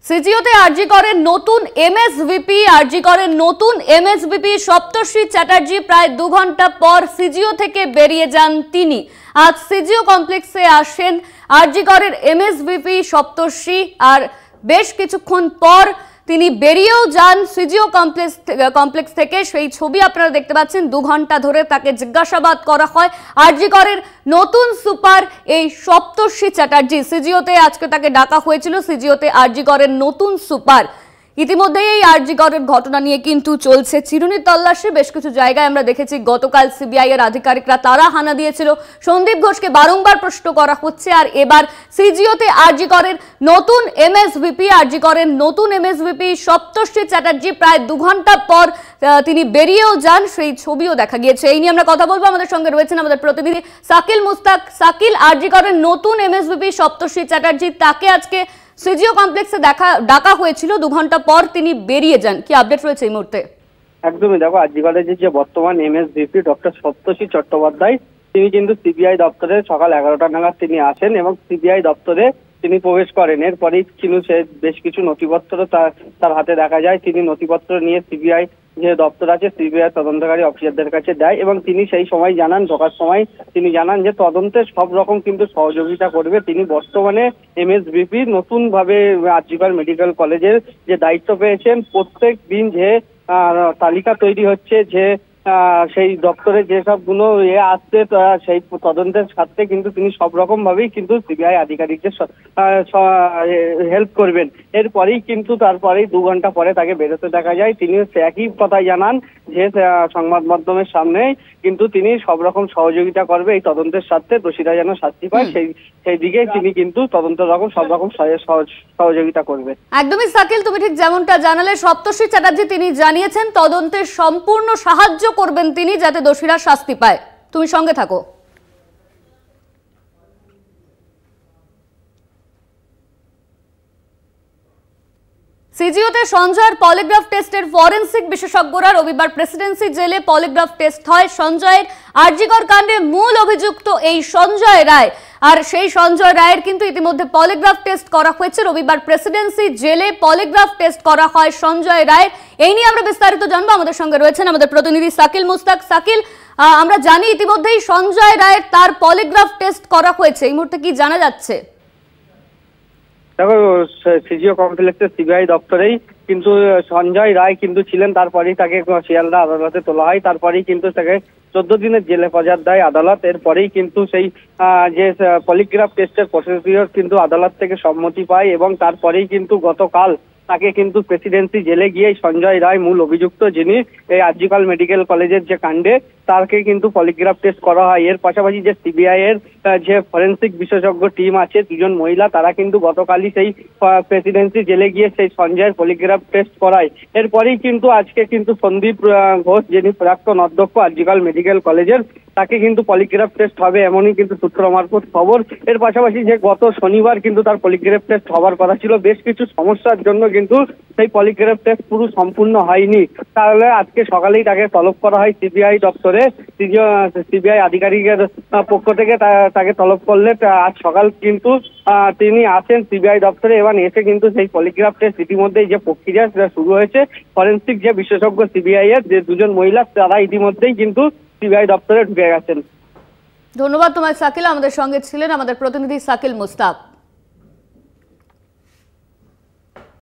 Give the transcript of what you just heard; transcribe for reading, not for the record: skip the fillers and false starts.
সিজিওতে আরজি করেন নতুন এমএসভিপি সপ্তর্ষি চ্যাটার্জি। প্রায় 2 ঘন্টা পর সিজিও থেকে বেরিয়ে যান তিনি। আজ সিজিও কমপ্লেক্সে আসেন আরজি করেন এমএসভিপি সপ্তর্ষি, আর বেশ কিছুক্ষণ পর তিনি বেরিয়েও যান সিজিও কমপ্লেক্স থেকে। সেই ছবি আপনারা দেখতে পাচ্ছেন। 2 ঘন্টা ধরে তাকে জিজ্ঞাসাবাদ করা হয়। আরজি করের নতুন সুপার এই সপ্তর্ষি চ্যাটার্জি, সিজিওতে আজকে তাকে ডাকা হয়েছিল। সিজিওতে আরজি করের নতুন সুপার। ইতিমধ্যেই এই আরজি করের ঘটনা নিয়ে কিন্তু চলছে চিরুনি তল্লাশি। বেশ কিছু জায়গায় আমরা দেখেছি গতকাল সিবিআই এর আধিকারিকরা তারা হানা দিয়েছিল। সন্দীপ ঘোষকে বারংবার প্রশ্ন করা হচ্ছে, আর এবার সিজিওতে আরজি করের নতুন এমএসভিপি সপ্তর্ষি চ্যাটার্জি প্রায় 2 ঘন্টা পর তিনি বেরিয়েও যান, সেই ছবিও দেখা গিয়েছে। এই নিয়ে আমরা কথা বলবো। আমাদের সঙ্গে রয়েছেন আমাদের প্রতিনিধি সাকিল মুস্তাক। সাকিল, আরজি করের নতুন এমএসভিপি সপ্তর্ষি চ্যাটার্জি, তাকে আজকে সিজিও কমপ্লেক্সে ডাকা হয়েছিল। 2 ঘন্টা পর তিনি বেরিয়ে যান, কি আপডেট রয়েছে এই মুহূর্তে? একদমই, দেখো আরজি কলেজের যে বর্তমান এমএসভিপি ডক্টর সপ্তর্ষি চট্টোপাধ্যায়, তিনি কিন্তু সিবিআই দপ্তরে সকাল 11টা নাগাদ তিনি আসেন এবং সিবিআই দপ্তরে তিনি প্রবেশ করেন। এরপরেই কিন্তু সে বেশ কিছু নথিপত্র তার হাতে দেখা যায়। তিনি নথিপত্র নিয়ে সিবিআই যে দপ্তর আছে সিবিআই তদন্তকারী অফিসারদের কাছে দেয় এবং তিনি সেই সময় জানান, ঢোকার সময় তিনি জানান যে তদন্তে সব রকম কিন্তু সহযোগিতা করবে। তিনি বর্তমানে এমএসভিপি নতুন ভাবে আরজি কর মেডিকেল কলেজের যে দায়িত্ব পেয়েছেন। প্রত্যেক দিন যে তালিকা তৈরি হচ্ছে, যে সেই দপ্তরে যেসব গুলো আসছে সেই তদন্তের সাথে কিন্তু তিনি সব রকম ভাবেই কিন্তু সিবিআই আধিকারিকদের হেল্প করবেন। এরপরেই কিন্তু তারপরেই 2 ঘন্টা পরে তাকে বেরোতে দেখা যায়। তিনি একই কথাই জানান যে সংবাদ মাধ্যমের সামনে কিন্তু তিনি সব রকম সহযোগিতা করবে এই তদন্তের সাথে, দোষীরা যেন শাস্তি পায় সেই দিকে তিনি কিন্তু তদন্তের সব রকম সহযোগিতা করবে। একদমই সাকিল, তুমি ঠিক যেমনটা জানালে, সপ্তর্ষি চ্যাটার্জি তিনি জানিয়েছেন তদন্তের সম্পূর্ণ সাহায্য করবেন তিনি, যাতে দোষীরা শাস্তি পায়। তুমি সঙ্গে থাকো। সিজিওতে সঞ্জয়ের পলিগ্রাফ টেস্টের ফরেন্সিক বিশেষজ্ঞরা রবিবার প্রেসিডেন্সি জেলে পলিগ্রাফ টেস্ট হয়। সঞ্জয়ের আরজি কর কাণ্ডে মূল অভিযুক্ত এই সঞ্জয় রায়, আর সেই সঞ্জয় রায়ের কিন্তু ইতিমধ্যে পলিগ্রাফ টেস্ট করা হয়েছে। রবিবার প্রেসিডেন্সি জেলে পলিগ্রাফ টেস্ট করা হয় সঞ্জয় রায়ের। এই নিয়ে আমরা বিস্তারিত জানবো। আমাদের সঙ্গে রয়েছেন আমাদের প্রতিনিধি সাকিল মুস্তাক। সাকিল, আমরা জানি ইতিমধ্যেই সঞ্জয় রায়ের তার পলিগ্রাফ টেস্ট করা হয়েছে, এই মুহূর্তে কি জানা যাচ্ছে? দেখো, সিজিও কমপ্লেক্সের সিবিআই দপ্তরেই কিন্তু সঞ্জয় রায় কিন্তু ছিলেন। তারপরেই তাকে শিয়ালদা আদালতে তোলা হয়। তারপরেই কিন্তু তাকে 14 দিনের জেলে সজা দেয় আদালত। এরপরেই কিন্তু সেই যে পলিগ্রাফ টেস্টের প্রসিডিওর কিন্তু আদালত থেকে সম্মতি পায় এবং তারপরেই কিন্তু গতকাল তাকে কিন্তু প্রেসিডেন্সি জেলে গিয়ে সঞ্জয় রায়, মূল অভিযুক্ত যিনি এই আরজি কর মেডিকেল কলেজের যে কাণ্ডে, তাকে কিন্তু পলিগ্রাফ টেস্ট করা হয়। এর পাশাপাশি যে সিবিআই এর যে ফরেন্সিক বিশেষজ্ঞ টিম আছে, 2 জন মহিলা, তারা কিন্তু গতকালই সেই প্রেসিডেন্সি জেলে গিয়ে সেই সঞ্জয়ের পলিগ্রাফ টেস্ট করায়। এরপরেই কিন্তু আজকে কিন্তু সন্দীপ ঘোষ, যিনি প্রাক্তন অধ্যক্ষ আরজি কর মেডিকেল কলেজের, তাকে কিন্তু পলিগ্রাফ টেস্ট হবে এমনই কিন্তু সূত্র মারফত খবর। এর পাশাপাশি যে গত শনিবার কিন্তু তার পলিগ্রাফ টেস্ট হওয়ার কথা ছিল, বেশ কিছু সমস্যার জন্য কিন্তু সেই পলিগ্রাফ টেস্ট পুরো সম্পূর্ণ হয়নি। তাহলে আজকে সকালেই তাকে তলব করা হয় সিবিআই দপ্তরে। সিবিআই আধিকারিকের পক্ষ থেকে তাকে তলব করলে আজ সকাল কিন্তু তিনি আসেন সিবিআই দপ্তরে এবং এসে কিন্তু সেই পলিগ্রাফ টেস্ট ইতিমধ্যেই যে প্রক্রিয়া সেটা শুরু হয়েছে। ফরেন্সিক যে বিশেষজ্ঞ সিবিআই এর যে 2 জন মহিলা, তারা ইতিমধ্যেই কিন্তু সিবিআই দপ্তরে ঢুকে গেছেন। ধন্যবাদ তোমায় সাকিল। আমাদের সঙ্গে ছিলেন আমাদের প্রতিনিধি সাকিল মুস্তাক।